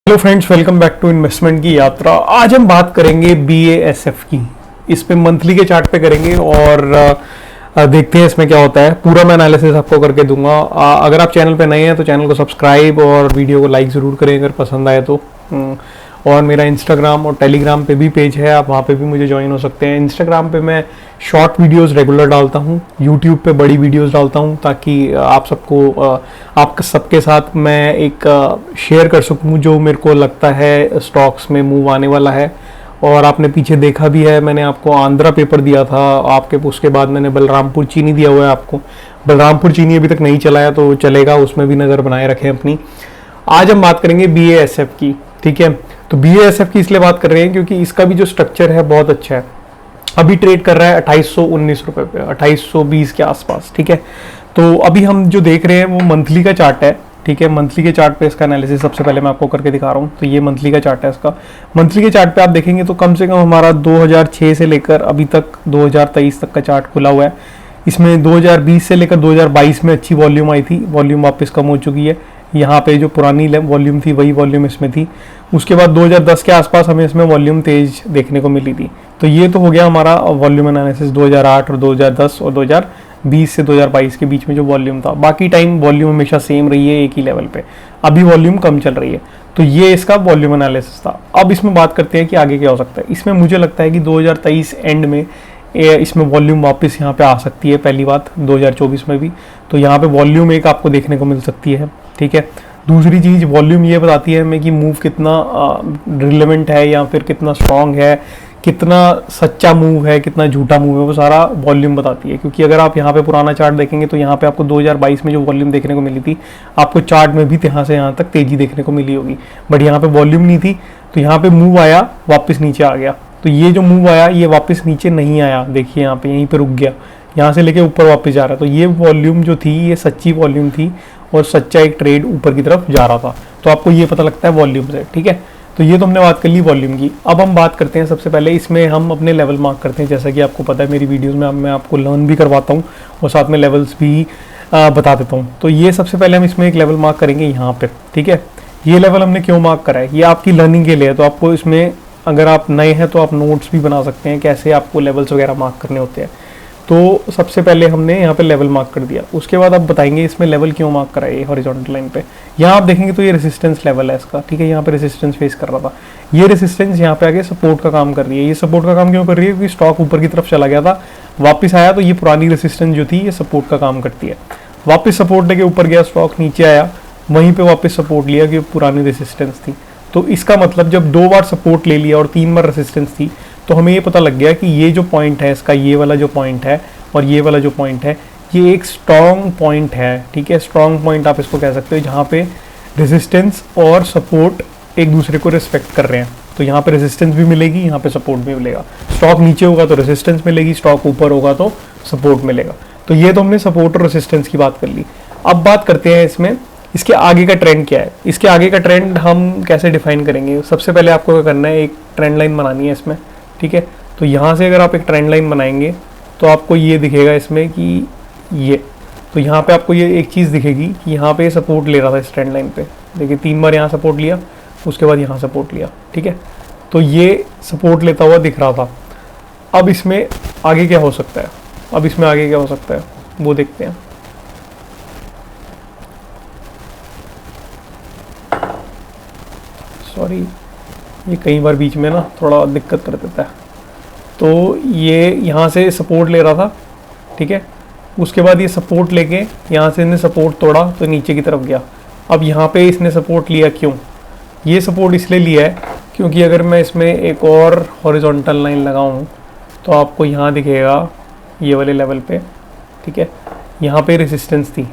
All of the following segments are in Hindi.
Hello friends, welcome back to investment की यात्रा। आज हम बात करेंगे BASF की। इस पे मंथली के चार्ट पे करेंगे और देखते हैं इसमें क्या होता है। पूरा मैं एनालिसिस आपको करके दूंगा। अगर आप चैनल पे नए हैं तो चैनल को सब्सक्राइब और वीडियो को लाइक ज़रूर करें अगर पसंद आए तो। और मेरा इंस्टाग्राम और टेलीग्राम पे भी पेज है, आप वहाँ पे भी मुझे ज्वाइन हो सकते हैं। इंस्टाग्राम पे मैं शॉर्ट वीडियोस रेगुलर डालता हूँ, यूट्यूब पे बड़ी वीडियोस डालता हूँ ताकि आप सबके साथ मैं एक शेयर कर सकूँ जो मेरे को लगता है स्टॉक्स में मूव आने वाला है। और आपने पीछे देखा भी है, मैंने आपको आंध्रा पेपर दिया था, आपके उसके बाद मैंने बलरामपुर चीनी दिया हुआ है आपको। बलरामपुर चीनी अभी तक नहीं चलाया तो चलेगा, उसमें भी नज़र बनाए रखें अपनी। आज हम बात करेंगे BASF की, ठीक है। तो BASF की इसलिए बात कर रहे हैं क्योंकि इसका भी जो स्ट्रक्चर है बहुत अच्छा है। अभी ट्रेड कर रहा है 2819 रुपए पे, 2820 के आसपास, ठीक है। तो अभी हम जो देख रहे हैं वो मंथली का चार्ट है, ठीक है। मंथली के चार्ट पे इसका एनालिसिस सबसे पहले मैं आपको करके दिखा रहा हूँ। तो ये मंथली का चार्ट है इसका। मंथली के चार्ट पे आप देखेंगे तो कम से कम हमारा 2006 से लेकर अभी तक 2023 तक का चार्ट खुला हुआ है। इसमें 2020 से लेकर 2022 में अच्छी वॉल्यूम आई थी, वॉल्यूम वापस कम हो चुकी है। यहाँ पे जो पुरानी वॉल्यूम थी वही वॉल्यूम इसमें थी। उसके बाद 2010 के आसपास हमें इसमें वॉल्यूम तेज देखने को मिली थी। तो ये तो हो गया हमारा वॉल्यूम एनालिसिस 2008 और 2010 और 2020 से 2022 के बीच में जो वॉल्यूम था। बाकी टाइम वॉल्यूम हमेशा सेम रही है एक ही लेवल पे, अभी वॉल्यूम कम चल रही है। तो ये इसका वॉल्यूम एनालिसिस था। अब इसमें बात करते हैं कि आगे क्या हो सकता है। इसमें मुझे लगता है कि 2023 एंड में इसमें वॉल्यूम वापस यहाँ पे आ सकती है। पहली बात 2024 में भी तो यहाँ पे वॉल्यूम एक आपको देखने को मिल सकती है, ठीक है। दूसरी चीज़, वॉल्यूम ये बताती है हमें कि मूव कितना रिलेवेंट है या फिर कितना स्ट्रॉन्ग है, कितना सच्चा मूव है, कितना झूठा मूव है, वो सारा वॉल्यूम बताती है। क्योंकि अगर आप यहाँ पे पुराना चार्ट देखेंगे तो यहाँ पे आपको 2022 में जो वॉल्यूम देखने को मिली थी, आपको चार्ट में भी यहाँ से यहाँ तक तेजी देखने को मिली होगी। बट यहाँ पे वॉल्यूम नहीं थी, तो यहाँ पे मूव आया, वापस नीचे आ गया। तो ये जो मूव आया ये वापस नीचे नहीं आया, देखिए यहाँ पे यहीं पे रुक गया, यहाँ से लेके ऊपर वापस जा रहा है। तो ये वॉल्यूम जो थी ये सच्ची वॉल्यूम थी और सच्चा एक ट्रेड ऊपर की तरफ जा रहा था। तो आपको ये पता लगता है वॉल्यूम से, ठीक है। तो ये तो हमने बात कर ली वॉल्यूम की। अब हम बात करते हैं, सबसे पहले इसमें हम अपने लेवल मार्क करते हैं। जैसा कि आपको पता है मेरी वीडियोस में मैं आपको लर्न भी करवाता हूँ और साथ में लेवल्स भी बता देता हूँ। तो ये सबसे पहले हम इसमें एक लेवल मार्क करेंगे यहाँ पे, ठीक है। ये लेवल हमने क्यों मार्क करा है, ये आपकी लर्निंग के लिए है। तो आपको इसमें अगर आप नए हैं तो आप नोट्स भी बना सकते हैं कैसे आपको लेवल्स वगैरह मार्क करने होते हैं। तो सबसे पहले हमने यहाँ पे लेवल मार्क कर दिया। उसके बाद आप बताएंगे इसमें लेवल क्यों मार्क करा है ये हॉरिजॉन्टल लाइन पे। यहाँ आप देखेंगे तो ये रेजिस्टेंस लेवल है इसका, ठीक है। यहाँ पे रेजिस्टेंस फेस कर रहा था, ये रेजिस्टेंस यहाँ पे आगे सपोर्ट का काम कर रही है। ये सपोर्ट का काम क्यों कर रही है, क्योंकि स्टॉक ऊपर की तरफ चला गया था, वापस आया तो ये पुरानी रेजिस्टेंस जो थी ये सपोर्ट का काम करती है। वापस सपोर्ट लेके ऊपर गया, स्टॉक नीचे आया, वहीं पे वापस सपोर्ट लिया कि पुरानी रेजिस्टेंस थी। तो इसका मतलब जब 2 बार सपोर्ट ले लिया और 3 बार रेजिस्टेंस थी तो हमें ये पता लग गया कि ये जो पॉइंट है इसका, ये वाला जो पॉइंट है और ये वाला जो पॉइंट है, ये एक स्ट्रॉन्ग पॉइंट है, ठीक है। स्ट्रॉन्ग पॉइंट आप इसको कह सकते हो जहाँ पे रेजिस्टेंस और सपोर्ट एक दूसरे को रिस्पेक्ट कर रहे हैं। तो यहाँ पे रेजिस्टेंस भी मिलेगी, यहाँ पे सपोर्ट भी मिलेगा। स्टॉक नीचे होगा तो रेजिस्टेंस मिलेगी, स्टॉक ऊपर होगा तो सपोर्ट मिलेगा। तो ये तो हमने सपोर्ट और रेजिस्टेंस की बात कर ली। अब बात करते हैं इसमें इसके आगे का ट्रेंड क्या है। इसके आगे का ट्रेंड हम कैसे डिफाइन करेंगे। सबसे पहले आपको क्या करना है, एक ट्रेंड लाइन बनानी है इसमें, ठीक है। तो यहाँ से अगर आप एक ट्रेंड लाइन बनाएंगे तो आपको ये दिखेगा इसमें कि ये, तो यहाँ पे आपको ये एक चीज़ दिखेगी कि यहाँ पे सपोर्ट ले रहा था इस ट्रेंड लाइन पे। देखिए 3 बार यहाँ सपोर्ट लिया, उसके बाद यहाँ सपोर्ट लिया, ठीक है। तो ये सपोर्ट लेता हुआ दिख रहा था। अब इसमें आगे क्या हो सकता है, अब इसमें आगे क्या हो सकता है वो देखते हैं। सॉरी, ये कई बार बीच में ना थोड़ा दिक्कत कर देता है। तो ये यहाँ से सपोर्ट ले रहा था, ठीक है। उसके बाद ये सपोर्ट लेके यहाँ से इसने सपोर्ट तोड़ा तो नीचे की तरफ गया। अब यहाँ पे इसने सपोर्ट लिया, क्यों ये सपोर्ट इसलिए लिया है क्योंकि अगर मैं इसमें एक और हॉरिजॉन्टल लाइन लगाऊँ तो आपको यहाँ दिखेगा ये वाले लेवल पे, ठीक है। यहाँ पे रेजिस्टेंस थी,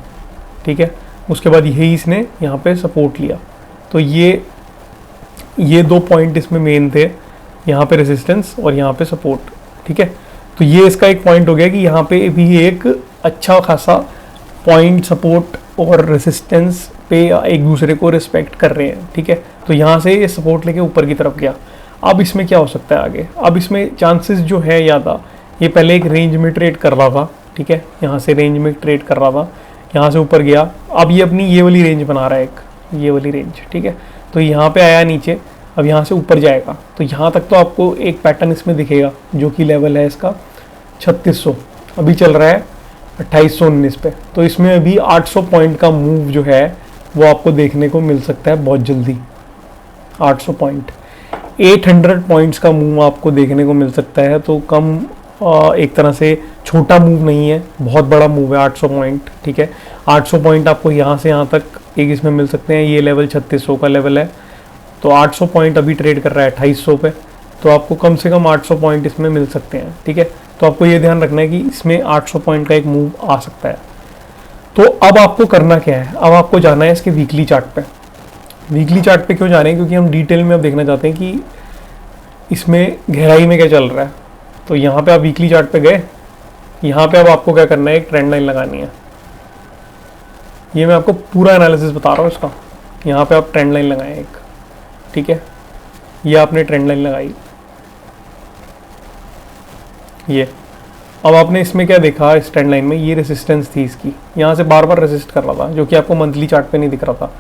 ठीक है। उसके बाद यही इसने यहाँ पे सपोर्ट लिया। तो ये 2 पॉइंट इसमें मेन थे, यहाँ पे रेजिस्टेंस और यहाँ पे सपोर्ट, ठीक है। तो ये इसका एक पॉइंट हो गया कि यहाँ पे भी एक अच्छा खासा पॉइंट सपोर्ट और रेजिस्टेंस पे एक दूसरे को रिस्पेक्ट कर रहे हैं, ठीक है। तो यहाँ से ये सपोर्ट लेके ऊपर की तरफ गया। अब इसमें क्या हो सकता है आगे, अब इसमें चांसेस जो है या था, ये पहले एक रेंज में ट्रेड कर रहा था, ठीक है। यहाँ से रेंज में ट्रेड कर रहा था, यहाँ से ऊपर गया, अब ये अपनी ये वाली रेंज बना रहा है, एक ये वाली रेंज, ठीक है। तो यहाँ पे आया नीचे, अब यहाँ से ऊपर जाएगा तो यहाँ तक तो आपको एक पैटर्न इसमें दिखेगा जो कि लेवल है इसका 3600, अभी चल रहा है 2819 पे। तो इसमें अभी 800 पॉइंट का मूव जो है वो आपको देखने को मिल सकता है बहुत जल्दी। 800 पॉइंट, 800 पॉइंट्स का मूव आपको देखने को मिल सकता है। तो कम एक तरह से छोटा मूव नहीं है, बहुत बड़ा मूव है 800 पॉइंट, ठीक है। 800 पॉइंट आपको यहाँ से यहाँ तक एक इसमें मिल सकते हैं। ये लेवल 3600 का लेवल है, तो 800 पॉइंट अभी ट्रेड कर रहा है 2800 पे, तो आपको कम से कम 800 पॉइंट इसमें मिल सकते हैं, ठीक है। तो आपको ये ध्यान रखना है कि इसमें 800 पॉइंट का एक मूव आ सकता है। तो अब आपको करना क्या है, अब आपको जाना है इसके वीकली चार्ट पे। वीकली चार्ट पे क्यों जा रहे हैं, क्योंकि हम डिटेल में अब देखना चाहते हैं कि इसमें गहराई में क्या चल रहा है। तो यहाँ पे आप वीकली चार्ट पे गए, यहाँ पे अब आपको क्या करना है, एक ट्रेंड लाइन लगानी है। ये मैं आपको पूरा एनालिसिस बता रहा हूँ इसका। यहाँ पे आप ट्रेंड लाइन लगाएं एक, ठीक है। ये आपने ट्रेंड लाइन लगाई, ये अब आपने इसमें क्या देखा, इस ट्रेंड लाइन में ये रेजिस्टेंस थी इसकी, यहाँ से बार बार रेजिस्ट कर रहा था, जो कि आपको मंथली चार्ट पे नहीं दिख रहा था।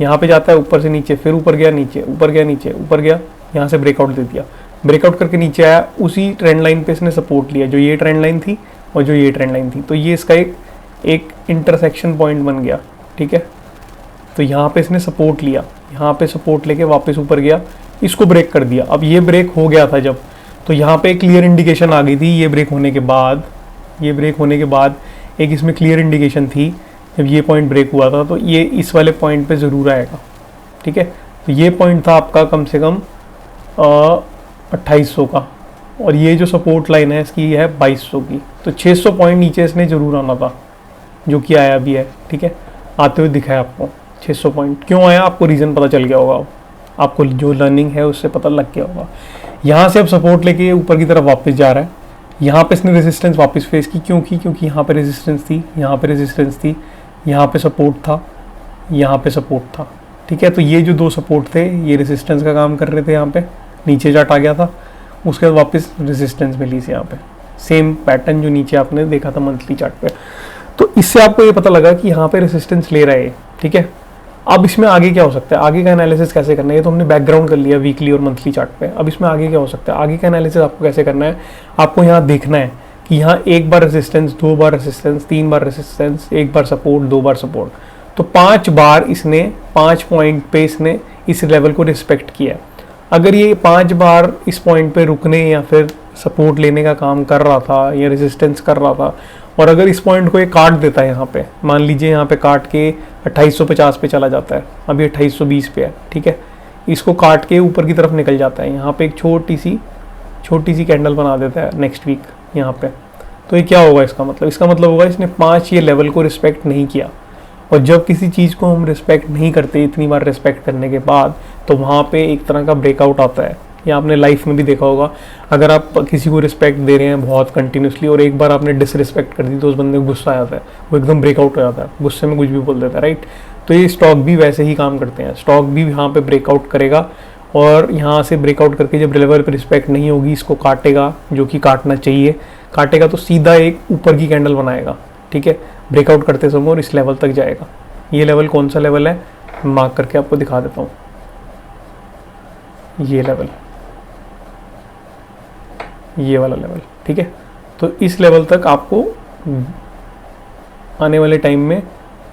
यहाँ पे जाता है ऊपर से नीचे, फिर ऊपर गया नीचे, ऊपर गया नीचे, ऊपर गया, यहाँ से ब्रेकआउट दे दिया, ब्रेकआउट करके नीचे आया। उसी ट्रेंड लाइन पे इसने सपोर्ट लिया, जो ये ट्रेंड लाइन थी और जो ये ट्रेंड लाइन थी। तो ये इसका एक इंटरसेक्शन पॉइंट बन गया, ठीक है। तो यहाँ पे इसने सपोर्ट लिया, यहाँ पे सपोर्ट लेके वापस ऊपर गया, इसको ब्रेक कर दिया। अब ये ब्रेक हो गया था जब, तो यहाँ पे क्लियर इंडिकेशन आ गई थी। ये ब्रेक होने के बाद, ये ब्रेक होने के बाद एक इसमें क्लियर इंडिकेशन थी जब ये पॉइंट ब्रेक हुआ था, तो ये इस वाले पॉइंट पे ज़रूर आएगा, ठीक है। तो ये पॉइंट था आपका कम से कम 2800 का, और ये जो सपोर्ट लाइन है इसकी है 2200 की। तो 600 पॉइंट नीचे इसने ज़रूर आना था, जो कि आया भी है, ठीक है। आते हुए दिखा है आपको 600 पॉइंट। क्यों आया, आपको रीज़न पता चल गया होगा, आपको जो लर्निंग है उससे पता लग गया होगा। यहाँ से अब सपोर्ट लेके ऊपर की तरफ वापस जा रहा है। यहाँ पे इसने रेजिस्टेंस वापस फेस की, क्योंकि यहाँ पे रेजिस्टेंस थी, यहाँ पे रेजिस्टेंस थी, यहाँ पे सपोर्ट था, यहाँ पे सपोर्ट था, ठीक है। तो ये जो दो सपोर्ट थे ये रेजिस्टेंस का काम कर रहे थे। यहाँ पे नीचे जाट आ गया था, उसके बाद वापस रेजिस्टेंस मिली से यहाँ पे, सेम पैटर्न जो नीचे आपने देखा था मंथली चार्ट पे। तो इससे आपको ये पता लगा कि यहाँ पे रेजिस्टेंस ले रहा है, ठीक है। अब इसमें आगे क्या हो सकता है, आगे का एनालिसिस कैसे करना है, ये तो हमने बैकग्राउंड कर लिया वीकली और मंथली चार्ट पे। अब इसमें आगे क्या हो सकता है, आगे का एनालिसिस आपको कैसे करना है, आपको यहाँ देखना है कि यहाँ एक बार रेजिस्टेंस, दो बार रेजिस्टेंस, तीन बार रेजिस्टेंस, एक बार सपोर्ट, दो बार सपोर्ट। तो 5 बार इसने 5 पॉइंट पे इसने इस लेवल को रिस्पेक्ट किया। अगर ये 5 बार इस पॉइंट पे रुकने या फिर सपोर्ट लेने का काम कर रहा था या रेजिस्टेंस कर रहा था, और अगर इस पॉइंट को ये काट देता है यहाँ पे, मान लीजिए यहाँ पे काट के 2850 पे चला जाता है, अभी 2820 पे है, ठीक है। इसको काट के ऊपर की तरफ निकल जाता है, यहाँ पे एक छोटी सी कैंडल बना देता है नेक्स्ट वीक यहाँ पे। तो ये क्या होगा, इसका मतलब होगा इसने 5 ये लेवल को रिस्पेक्ट नहीं किया। और जब किसी चीज़ को हम रिस्पेक्ट नहीं करते इतनी बार रिस्पेक्ट करने के बाद, तो वहाँ पे एक तरह का ब्रेकआउट आता है। या आपने लाइफ में भी देखा होगा, अगर आप किसी को रिस्पेक्ट दे रहे हैं बहुत कंटिन्यूसली और एक बार आपने डिसरिस्पेक्ट कर दी, तो उस बंदे को गुस्सा आ जाता है, वो एकदम ब्रेकआउट हो जाता है, गुस्से में कुछ भी बोल देता है, राइट। तो ये स्टॉक भी वैसे ही काम करते हैं, स्टॉक भी यहाँ पे ब्रेकआउट करेगा, और यहाँ से ब्रेकआउट करके जब लेवल पर रिस्पेक्ट नहीं होगी इसको काटेगा, जो कि काटना चाहिए, काटेगा तो सीधा एक ऊपर की कैंडल बनाएगा, ठीक है। ब्रेकआउट करते समय और इस लेवल तक जाएगा। ये लेवल कौन सा लेवल है, मार्क करके आपको दिखा देता हूँ। ये लेवल, ये वाला लेवल, ठीक है। तो इस लेवल तक आपको आने वाले टाइम में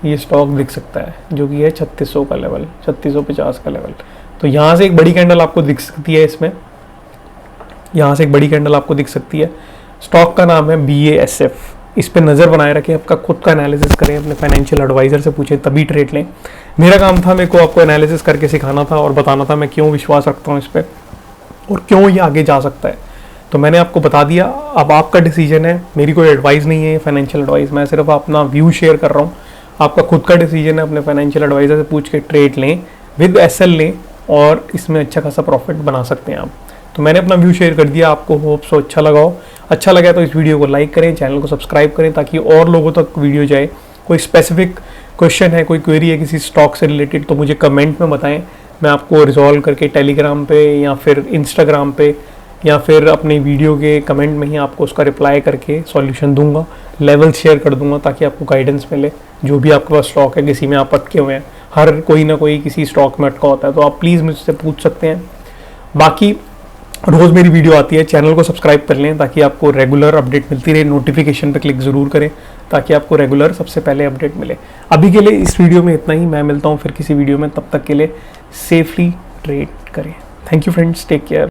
ये स्टॉक दिख सकता है, जो कि है 3600 का लेवल, 3650 का लेवल। तो यहाँ से एक बड़ी कैंडल आपको दिख सकती है, इसमें यहाँ से एक बड़ी कैंडल आपको दिख सकती है। स्टॉक का नाम है BASF। इस पे नज़र बनाए रखें, आपका खुद का एनालिसिस करें, अपने फाइनेंशियल एडवाइजर से पूछें, तभी ट्रेड लें। मेरा काम था, मेरे को आपको एनालिसिस करके सिखाना था और बताना था मैं क्यों विश्वास रखता हूँ इस पर और क्यों ये आगे जा सकता है। तो मैंने आपको बता दिया, अब आपका डिसीजन है, मेरी कोई एडवाइस नहीं है फाइनेंशियल एडवाइस, मैं सिर्फ अपना व्यू शेयर कर रहा हूँ। आपका खुद का डिसीजन है, अपने फाइनेंशियल एडवाइजर से पूछ के ट्रेड लें, विद SL लें, और इसमें अच्छा खासा प्रॉफिट बना सकते हैं आप। तो मैंने अपना व्यू शेयर कर दिया, आपको होप सो अच्छा लगा हो। अच्छा लगा तो इस वीडियो को लाइक करें, चैनल को सब्सक्राइब करें, ताकि और लोगों तक वीडियो जाए। कोई स्पेसिफिक क्वेश्चन है, कोई क्वेरी है किसी स्टॉक से रिलेटेड, तो मुझे कमेंट में बताएं, मैं आपको रिजॉल्व करके टेलीग्राम पे या फिर इंस्टाग्राम पे या फिर अपने वीडियो के कमेंट में ही आपको उसका रिप्लाई करके सॉल्यूशन दूंगा, लेवल शेयर कर दूंगा, ताकि आपको गाइडेंस मिले। जो भी आपके पास स्टॉक है, किसी में आप अटके हुए हैं, हर कोई ना कोई किसी स्टॉक में अटका होता है, तो आप प्लीज़ मुझसे पूछ सकते हैं। बाकी रोज़ मेरी वीडियो आती है, चैनल को सब्सक्राइब कर लें ताकि आपको रेगुलर अपडेट मिलती रहे। नोटिफिकेशन पे क्लिक ज़रूर करें ताकि आपको रेगुलर सबसे पहले अपडेट मिले। अभी के लिए इस वीडियो में इतना ही, मैं मिलता हूँ फिर किसी वीडियो में, तब तक के लिए सेफली ट्रेड करें। Thank you friends, take care.